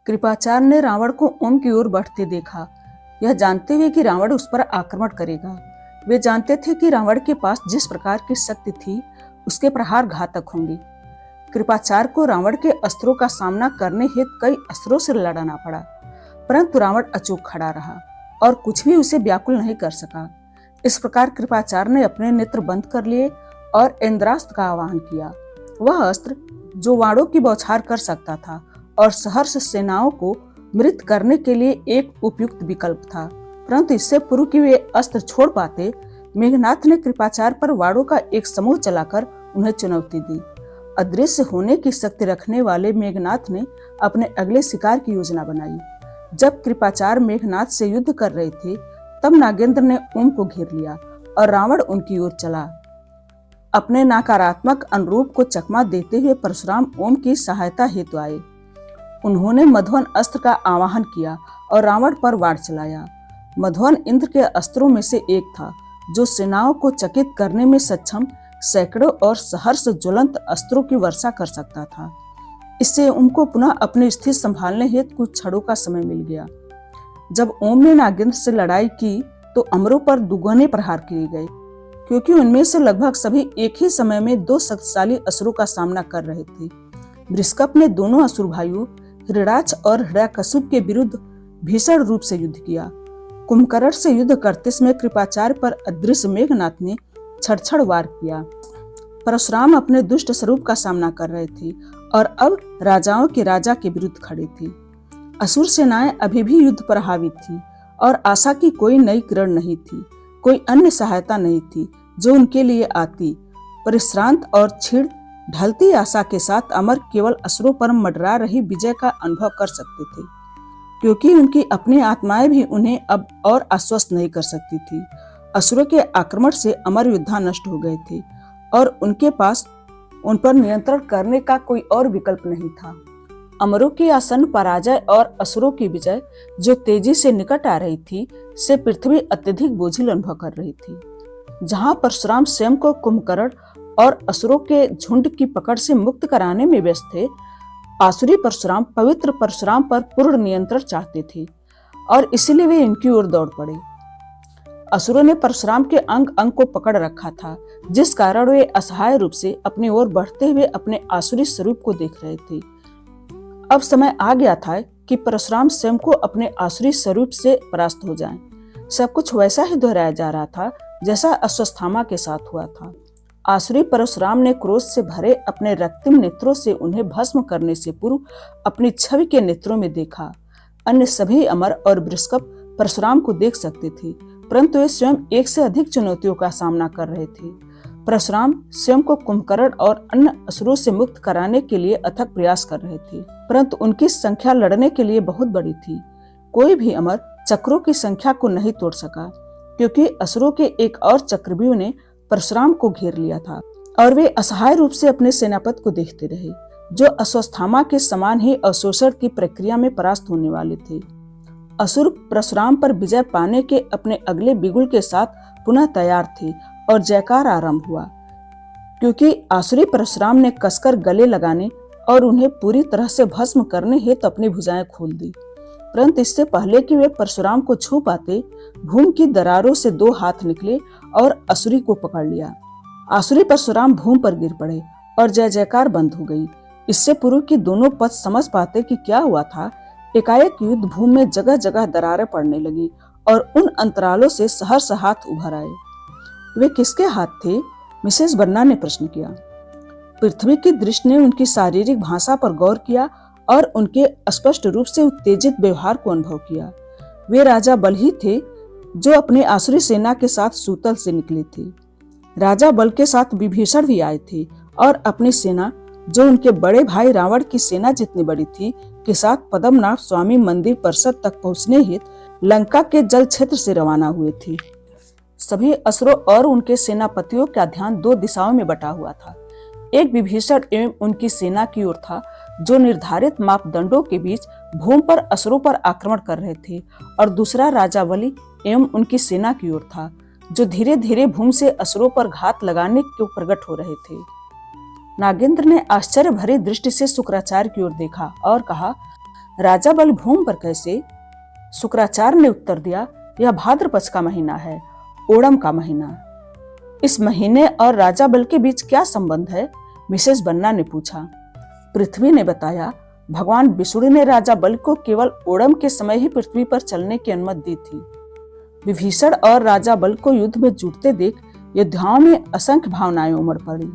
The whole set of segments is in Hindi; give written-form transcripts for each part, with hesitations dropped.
कृपाचार्य ने रावण को ओम की ओर बढ़ते देखा, यह जानते हुए कि रावण उस पर आक्रमण करेगा। वे जानते थे कि रावण के पास जिस प्रकार की शक्ति थी, उसके प्रहार घातक होंगे। कृपाचार्य को रावण के अस्त्रों का सामना करने हेतु कई अस्त्रों से लड़ना पड़ा, परंतु रावण अचूक खड़ा रहा और कुछ भी उसे व्याकुल नहीं कर सका। इस प्रकार कृपाचार्य ने अपने नेत्र बंद कर लिए और इंद्रास्त्र का आवाहन किया। वह अस्त्र जो वाणों की बौछार कर सकता था और सहर्ष सेनाओं को मृत करने के लिए एक उपयुक्त विकल्प था, परंतु इससे पूर्व कि वे अस्त्र छोड़ पाते, मेघनाथ ने कृपाचार्य पर वाणों का एक समूह चलाकर उन्हें चुनौती दी। अदृश्य होने की शक्ति रखने वाले मेघनाथ ने अपने अगले शिकार की योजना बनाई। जब कृपाचार्य मेघनाथ से युद्ध कर रहे थे, तब नागेंद्र ने ओम को घेर लिया और रावण उनकी ओर चला। अपने नकारात्मक अनुरूप को चकमा देते हुए परशुराम ओम की सहायता हेतु आए। उन्होंने मधुवन अस्त्र का आवाहन किया और रावण पर वार चलाया। मधुवन इंद्र के अस्त्रों में से एक था, जो सेनाओं को चकित करने में सक्षम सैकड़ों और सहर्ष ज्वलंत अस्त्रों की वर्षा कर सकता था। इससे उनको पुनः अपनी स्थिति संभालने हेतु कुछ क्षणों का समय मिल गया। जब ओम ने नागेंद्र से लड़ाई की तो अमरों पर दुगने प्रहार किए गए, क्योंकि उनमें से लगभग सभी एक ही समय में दो शक्तिशाली असुरों का सामना कर रहे थे। बृहस्पत ने दोनों असुर भाइयों हिरण्याक्ष और हिरण्यकशिपु के विरुद्ध भीषण रूप से युद्ध किया। कुंभकर्ण से युद्ध करते समय कृपाचार्य पर अदृश्य मेघनाथ ने छड़ वार किया। परशुराम अपने दुष्ट स्वरूप का सामना कर रहे थे और अब राजाओं के राजा के विरुद्ध खड़े थे। असुर सेनाएं अभी भी युद्ध पर हावी थी और आशा की कोई नई किरण नहीं थी, कोई अन्य सहायता नहीं थी जो उनके लिए आती। परिश्रांत और क्षीण ढलती आशा के साथ अमर केवल असुरों पर मंडरा रही विजय का अनुभव कर सकते थे, क्योंकि उनकी अपनी आत्माएं भी उन्हें अब और आश्वस्त नहीं कर सकती थी। असुरों के आक्रमण से अमर योद्धा नष्ट हो गए थे और उनके पास उन पर नियंत्रण करने का कोई और विकल्प नहीं था। अमरों की आसन्न पराजय और असुरों की विजय जो तेजी से निकट आ रही थी, से पृथ्वी अत्यधिक बोझिल अनुभव कर रही थी। जहां परशुराम स्वयं को कुंभकर्ण और असुरों के झुंड की पकड़ से मुक्त कराने में व्यस्त थे, आसुरी परशुराम पवित्र परशुराम पर पूर्ण नियंत्रण चाहते थे और इसीलिए वे इनकी ओर दौड़ पड़े। असुरों ने परशुराम के अंग अंग को पकड़ रखा था, जिस कारण वे असहाय रूप से अपनी ओर बढ़ते हुए अपने आसुरी स्वरूप को देख रहे थे। अब समय आ गया था कि परशुराम स्वयं को अपने आसुरी स्वरूप से परास्त हो जाएं। सब कुछ वैसा ही दोहराया जा रहा था जैसा अश्वत्थामा के साथ हुआ था। आसुरी परशुराम ने क्रोध से भरे अपने रक्तिम नेत्रों से उन्हें भस्म करने से पूर्व अपनी छवि के नेत्रों में देखा। अन्य सभी अमर और बृहस्पत परशुराम को देख सकते थे, परंतु वे स्वयं एक से अधिक चुनौतियों का सामना कर रहे थे। परशुराम स्वयं को कुंभकर्ण और अन्य असुरों से मुक्त कराने के लिए अथक प्रयास कर रहे थे, परंतु उनकी संख्या लड़ने के लिए बहुत बड़ी थी। कोई भी अमर चक्रों की संख्या को नहीं तोड़ सका, क्योंकि असुरों के एक और चक्रव्यूह ने परशुराम को घेर लिया था और वे असहाय रूप से अपने सेनापति को देखते रहे, जो अश्वत्थामा के समान ही अवशोषण की प्रक्रिया में परास्त होने वाले थे। असुर परशुराम पर विजय पाने के अपने अगले बिगुल के साथ पुनः तैयार थे और जयकार आरंभ हुआ, क्योंकि आसुरी परशुराम ने कसकर गले लगाने और उन्हें पूरी तरह से भस्म करने हेतु अपनी भुजाएं खोल दी। परंतु इससे पहले कि वे परशुराम को छू पाते, भूमि की दरारों से दो हाथ निकले और असुरी को पकड़ लिया। आसुरी परशुराम भूमि पर गिर पड़े और जय जयकार बंद हो गई। इससे पूर्व कि दोनों पक्ष समझ पाते कि क्या हुआ था, एकाएक युद्ध भूमि में जगह जगह दरारें पड़ने लगी और उन अंतरालों से सहर्ष हाथ उभर आए। वे किसके हाथ थे? मिसेस बन्ना ने प्रश्न किया। पृथ्वी की दृष्टि ने उनकी शारीरिक भाषा पर गौर किया और उनके स्पष्ट रूप से उत्तेजित व्यवहार को अनुभव किया। वे राजा बल ही थे, जो अपनी आसुरी सेना के साथ सूतल से निकले थे। राजा बल के साथ विभीषण भी आए थे और अपनी सेना, जो उनके बड़े भाई रावण की सेना जितनी बड़ी थी, के साथ पद्मनाभ स्वामी मंदिर परिसर तक पहुंचने हेतु लंका के जल क्षेत्र से रवाना हुए थे। सभी असुरों और उनके सेनापतियों का ध्यान दो दिशाओं में बटा हुआ था। एक विभीषण एवं उनकी सेना की ओर था, जो निर्धारित मापदंडों के बीच भूमि पर असुरों पर आक्रमण कर रहे थे, और दूसरा राजा बलि एवं उनकी सेना की ओर था, जो धीरे धीरे भूमि से असुरों पर घात लगाने को प्रकट हो रहे थे। नागेंद्र ने आश्चर्य भरी दृष्टि से शुक्राचार्य की ओर देखा और कहा, राजा बल भूमि पर कैसे? शुक्राचार्य ने उत्तर दिया, यह भाद्रपद का महीना है, ओणम का महीना। इस महीने और राजा बल के बीच क्या संबंध है? मिसेस बन्ना ने पूछा। पृथ्वी ने बताया, भगवान विष्णु ने राजा बल को केवल ओणम के समय ही पृथ्वी पर चलने की अनुमति दी थी। विभीषण और राजा बल को युद्ध में जुटते देख योद्धाओं में असंख्य भावनाएं उमड़ पड़ी।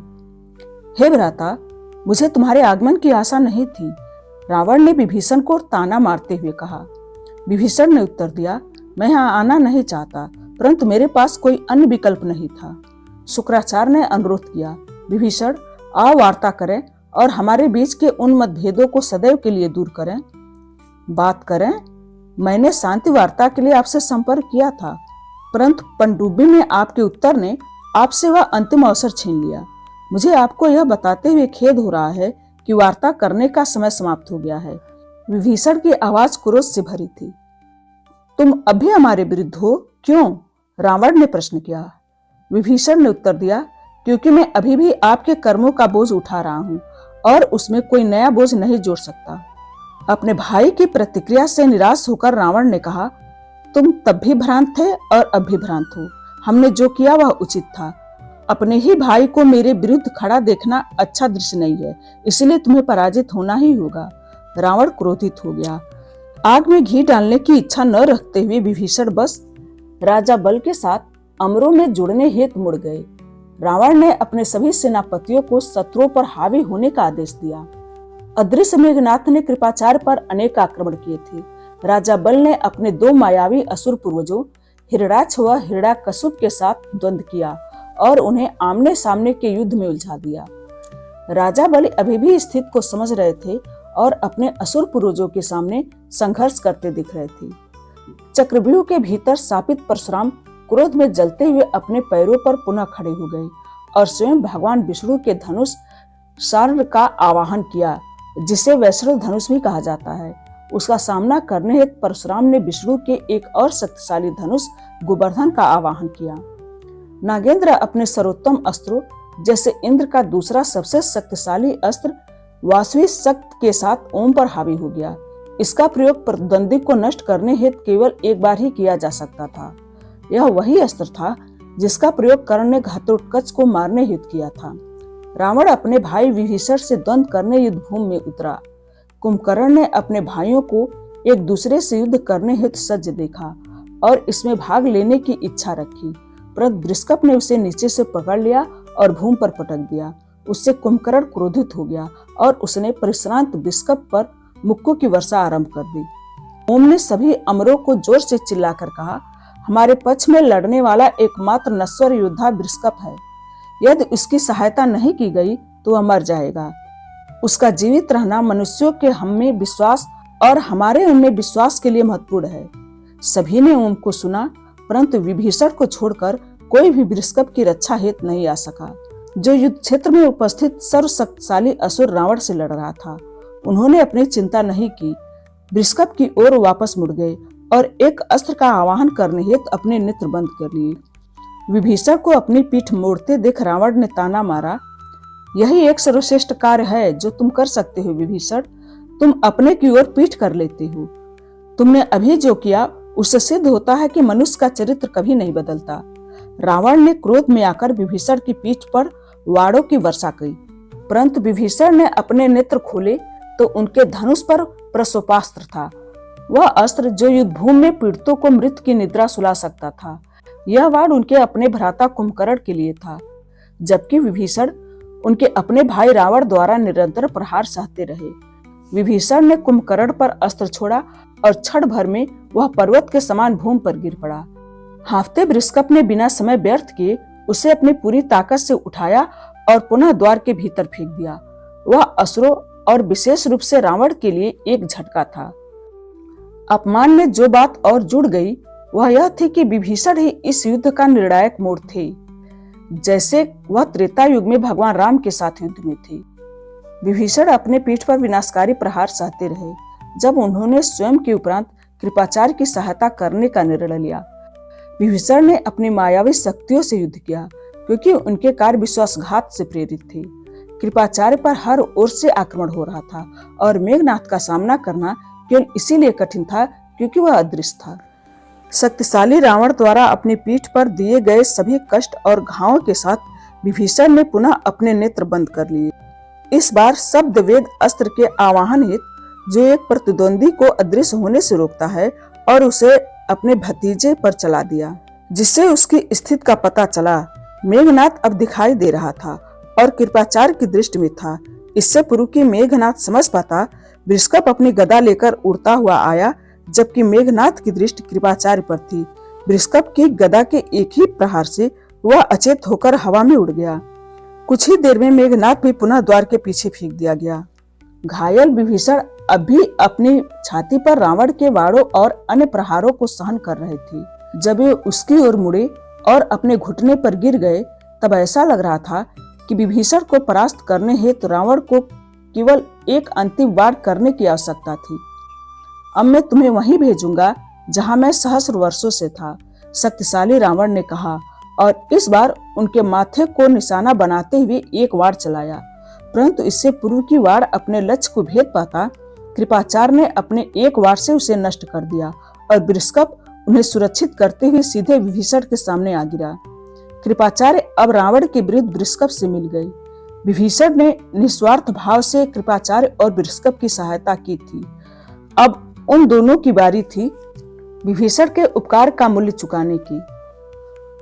हे भ्राता, मुझे तुम्हारे आगमन की आशा नहीं थी, रावण ने विभीषण को ताना मारते हुए कहा। विभीषण ने उत्तर दिया, मैं यहाँ आना नहीं चाहता, परंतु मेरे पास कोई अन्य विकल्प नहीं था। शुक्राचार्य ने अनुरोध किया, विभीषण आओ वार्ता करें और हमारे बीच के उन मतभेदों को सदैव के लिए दूर करें। बात करें? मैंने शांति वार्ता के लिए आपसे संपर्क किया था, परंतु पनडुब्बी में आपके उत्तर ने आपसे वह अंतिम अवसर छीन लिया। मुझे आपको यह बताते हुए खेद हो रहा है कि वार्ता करने का समय समाप्त हो गया है। विभीषण की आवाज क्रोध से भरी थी। तुम अभी हमारे विरुद्ध हो, क्यों? रावण ने प्रश्न किया। विभीषण ने उत्तर दिया, क्योंकि मैं अभी भी आपके कर्मों का बोझ उठा रहा हूँ और उसमें कोई नया बोझ नहीं जोड़ सकता। अपने भाई की प्रतिक्रिया से निराश होकर रावण ने कहा, तुम तब भी भ्रांत थे और अब भी भ्रांत हो। हमने जो किया वह उचित था। अपने ही भाई को मेरे विरुद्ध खड़ा देखना अच्छा दृश्य नहीं है, इसलिए तुम्हें पराजित होना ही होगा। रावण क्रोधित हो गया। आग में घी डालने की इच्छा न रखते हुए विभीषण बस राजा बल के साथ अमरों में जुड़ने हेतु मुड़ गए। रावण ने अपने सभी सेनापतियों को शत्रुओं पर हावी होने का आदेश दिया। अदृश्य मेघनाथ ने कृपाचार्य पर अनेक आक्रमण किए थे। राजा बल ने अपने दो मायावी असुर पूर्वजों हिरणाक्ष व हिरण्याकशुप के साथ द्वंद्व किया और उन्हें आमने सामने के युद्ध में उलझा दिया। राजा बल अभी भी स्थिति को समझ रहे थे और अपने असुर पूर्वजों के सामने संघर्ष करते दिख रहे थे। चक्रव्यूह के भीतर स्थापित परशुराम क्रोध में जलते हुए अपने पैरों पर पुनः खड़े हो गए और स्वयं भगवान विष्णु के धनुष शार्ंग का आवाहन किया, जिसे वैष्णव धनुष भी कहा जाता है। उसका सामना करने हेतु परशुराम ने विष्णु के एक और शक्तिशाली धनुष गोवर्धन का आवाहन किया। नागेंद्र अपने सर्वोत्तम अस्त्रों जैसे इंद्र का दूसरा सबसे शक्तिशाली अस्त्र वासवी शक्ति के साथ ओम पर हावी हो गया। इसका प्रयोग प्रतिद्वंदी को नष्ट करने हेतु केवल एक बार ही किया जा सकता था। यह वही अस्त्र था जिसका प्रयोग कर्ण ने घटोत्कच को मारने हेतु किया था। रावण अपने भाई विभीषण से द्वंद्व करने युद्ध भूमि में उतरा। कुंभकर्ण ने अपने भाइयों को एक दूसरे से युद्ध करने हेतु सज्ज देखा और इसमें भाग लेने की इच्छा रखी, परंतु बृहस्पति ने उसे नीचे से पकड़ लिया और भूमि पर पटक दिया। उससे कुंभकर्ण क्रोधित हो गया और उसने परिश्रांत बृहस्पति पर मुक्कों की वर्षा आरंभ कर दी। ओम ने सभी अमरों को जोर से चिल्लाकर कहा, हमारे पक्ष में लड़ने वाला एकमात्र नश्वर योद्धा बृहस्पति है। यदि उसकी सहायता नहीं की गई तो वह मर जाएगा। उसका जीवित रहना मनुष्यों के हम में विश्वास और हमारे उनमें विश्वास के लिए महत्वपूर्ण है। सभी ने ओम को सुना, परंतु विभीषण को छोड़कर कोई भी बृहस्पति की रक्षा हेतु नहीं आ सका, जो युद्ध क्षेत्र में उपस्थित सर्वशक्तिशाली असुर रावण से लड़ रहा था। उन्होंने अपनी चिंता नहीं की, बृहस्पति की ओर वापस मुड़ गए और एक अस्त्र का आवाहन करने हेतु अपने नेत्र बंद कर लिए। विभीषण को अपनी पीठ मोड़ते देख रावण ने ताना मारा, यही एक सर्वश्रेष्ठ कार्य है जो तुम कर सकते हो विभीषण। तुम अपने की ओर पीठ कर लेते हो। तुमने अभी जो किया उससे सिद्ध होता है कि मनुष्य का चरित्र कभी नहीं बदलता। रावण ने क्रोध में आकर विभीषण की पीठ पर वाड़ों की वर्षा की, परंतु विभीषण ने अपने नेत्र खोले तो उनके धनुष पर प्रसोपास्त्र था, वह अस्त्र जो युद्ध भूमि में पीड़ितों को मृत्यु की निद्रा सुला सकता था। यह वाड़ उनके अपने भ्राता कुंभकर्ण के लिए था, जबकि विभीषण उनके अपने भाई रावण द्वारा निरंतर प्रहार सहते रहे। विभीषण ने कुंभकर्ण पर अस्त्र छोड़ा और क्षण भर में वह पर्वत के समान भूमि पर गिर पड़ा। हांफते बृहस्पति ने बिना समय व्यर्थ किए उसे अपनी पूरी ताकत से उठाया और पुनः द्वार के भीतर फेंक दिया। वह असुरों और विशेष रूप से रावण के लिए एक झटका था। अपमान में जो बात और जुड़ गई वह यह थी कि विभीषण ही इस युद्ध का निर्णायक मोड़ थे, जैसे वह त्रेता युग में भगवान राम के साथ युद्ध में थे। विभीषण अपने पीठ पर विनाशकारी प्रहार सहते रहे। जब उन्होंने स्वयं के उपरांत कृपाचार्य की सहायता करने का निर्णय लिया, विभीषण ने अपनी मायावी शक्तियों से युद्ध किया, क्योंकि उनके कार्य विश्वासघात से प्रेरित थे। कृपाचार्य पर हर ओर से आक्रमण हो रहा था और मेघनाथ का सामना करना केवल इसीलिए कठिन था क्योंकि वह अदृश्य था। शक्तिशाली रावण द्वारा अपनी पीठ पर दिए गए सभी कष्ट और घावों के साथ विभीषण ने पुनः अपने नेत्र बंद कर लिए। इस बार शब्द वेद अस्त्र के आवाहन हेतु जो एक प्रतिद्वंदी को अदृश्य होने से रोकता है और उसे अपने भतीजे पर चला दिया, जिससे उसकी स्थिति का पता चला। मेघनाथ अब दिखाई दे रहा था और कृपाचार्य की दृष्टि में था। इससे पूर्व कि मेघनाथ समझ पाता, वृषभ अपनी गदा लेकर उड़ता हुआ आया, जबकि मेघनाथ की दृष्टि कृपाचार्य पर थी। वृषभ की गदा के एक ही प्रहार से वह अचेत होकर हवा में उड़ गया। कुछ ही देर में मेघनाथ भी पुनः द्वार के पीछे फेंक दिया गया। घायल विभीषण अब भी अपनी छाती पर रावण के वाड़ों और अन्य प्रहारों को सहन कर रहे थे। जब वे उसकी ओर मुड़े और अपने घुटने पर गिर गए, तब ऐसा लग रहा था कि विभीषण को परास्त करने हेतु रावण को केवल एक अंतिम वार करने की आवश्यकता थी। अब मैं तुम्हें वहीं भेजूंगा जहां मैं सहस्र वर्षों से था, शक्तिशाली रावण ने कहा, और इस बार उनके माथे को निशाना बनाते हुए एक वार चलाया। परंतु इससे पूर्व की वार अपने लक्ष्य को भेद पाता, कृपाचार्य ने अपने एक वार से उसे नष्ट कर दिया और वृषभ उन्हें सुरक्षित करते हुए सीधे विभीषण के सामने आ गिरा। कृपाचार्य अब रावण के विरुद्ध वृषभ से मिल गए। विभीषण ने निस्वार्थ भाव से कृपाचार्य और वृषभ की सहायता की थी। अब उन दोनों की बारी थी विभीषण के उपकार का मूल्य चुकाने की।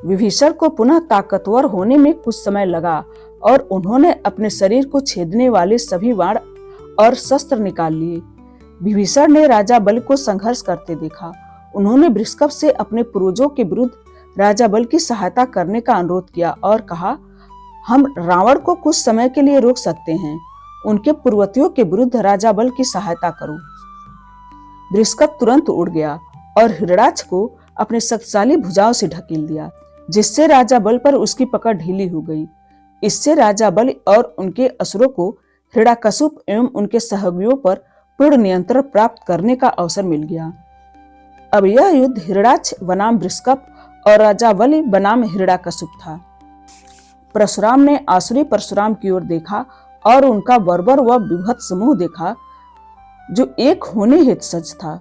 विभीषण को पुनः ताकतवर होने में कुछ समय लगा और उन्होंने अपने शरीर को छेदने वाले सभी बाण और शस्त्र निकाल लिए। विभीषण ने राजा बलि को संघर्ष करते देखा। उन्होंने वृषभ से अपने पूर्वजों के विरुद्ध राजा बलि की सहायता करने का अनुरोध किया और कहा, हम रावण को कुछ समय के लिए रोक सकते हैं, उनके पूर्वजों के विरुद्ध राजा बलि की सहायता करो। वृषभ तुरंत उड़ गया और हिरणाक्ष को अपने शक्तिशाली भुजाओं से ढकेल दिया, जिससे राजा बलि पर उसकी पकड़ ढीली हो गई। इससे राजा बलि और उनके असुरों को हिरण्यकशिपु एवं उनके सहयोगियों पर पूर्ण नियंत्रण प्राप्त करने का अवसर मिल गया। अब यह युद्ध हिरण्याक्ष बनाम वृषभ और राजा बलि बनाम हिरण्यकशिपु था। परशुराम ने आसुरी परशुराम की ओर देखा और उनका बर्बर व विभत्स मुंह देखा, जो एक होने हेतु सज्ज था।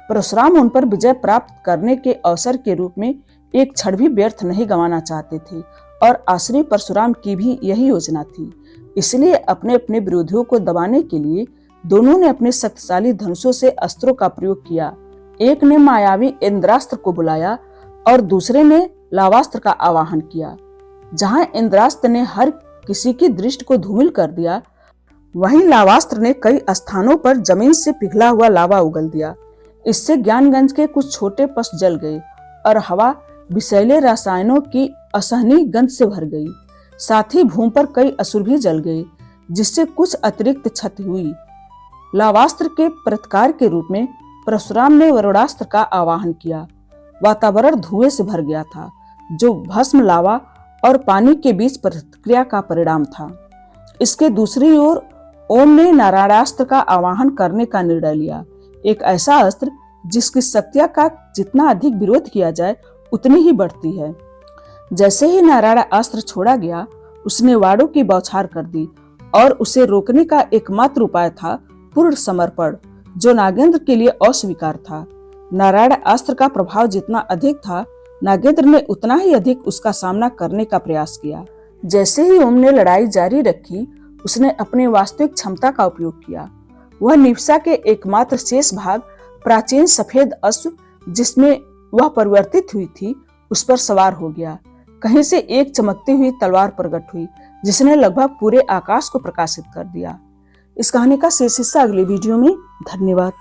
परशुराम उन पर विजय प्राप्त करने के अवसर के रूप में एक क्षण भी व्यर्थ नहीं गंवाना चाहते थे और आसुरी परशुराम की भी यही योजना थी। इसलिए अपने अपने विरोधियों को दबाने के लिए दोनों ने अपने शक्तिशाली धनुषों से अस्त्रों का प्रयोग किया। एक ने मायावी इंद्रास्त्र को बुलाया और दूसरे ने लावास्त्र का आवाहन किया। जहां इंद्रास्त्र ने हर किसी की दृष्टि को धूमिल कर दिया, वहीं लावास्त्र ने कई स्थानों पर जमीन से पिघला हुआ लावा उगल दिया। इससे ज्ञानगंज के कुछ छोटे पशु जल गए और हवा विषैले रसायनों की असहनीय गंध से भर गई। साथ ही भूमि पर कई असुर भी जल गए, जिससे कुछ अतिरिक्त क्षति हुई। लावास्त्र के प्रतिकार के रूप में परशुराम ने वरुणास्त्र का आवाहन किया। वातावरण धुएं से भर गया था, जो भस्म, लावा और पानी के बीच प्रतिक्रिया का परिणाम था। इसके दूसरी ओर ओम ने नारायणास्त्र का आवाहन करने का निर्णय लिया, एक ऐसा अस्त्र जिसकी शक्तियां का जितना अधिक विरोध किया जाए उतनी ही बढ़ती है। जैसे ही नारायण अस्त्र छोड़ा गया, उसने वाड़ों की बौछार कर दी और उसे रोकने का एकमात्र उपाय था पूर्ण समर्पण, जो नागेंद्र के लिए अस्वीकार था। नारायण अस्त्र का प्रभाव जितना अधिक था, नागेंद्र ने उतना ही अधिक उसका सामना करने का प्रयास किया। जैसे ही ओम ने लड़ाई जारी रखी, उसने अपनी वास्तविक क्षमता का उपयोग किया। वह निवसा के एकमात्र शेष भाग प्राचीन सफेद अश्व जिसमें वह परिवर्तित हुई थी, उस पर सवार हो गया। कहीं से एक चमकती हुई तलवार प्रकट हुई, जिसने लगभग पूरे आकाश को प्रकाशित कर दिया। इस कहानी का शेष हिस्सा अगले वीडियो में। धन्यवाद।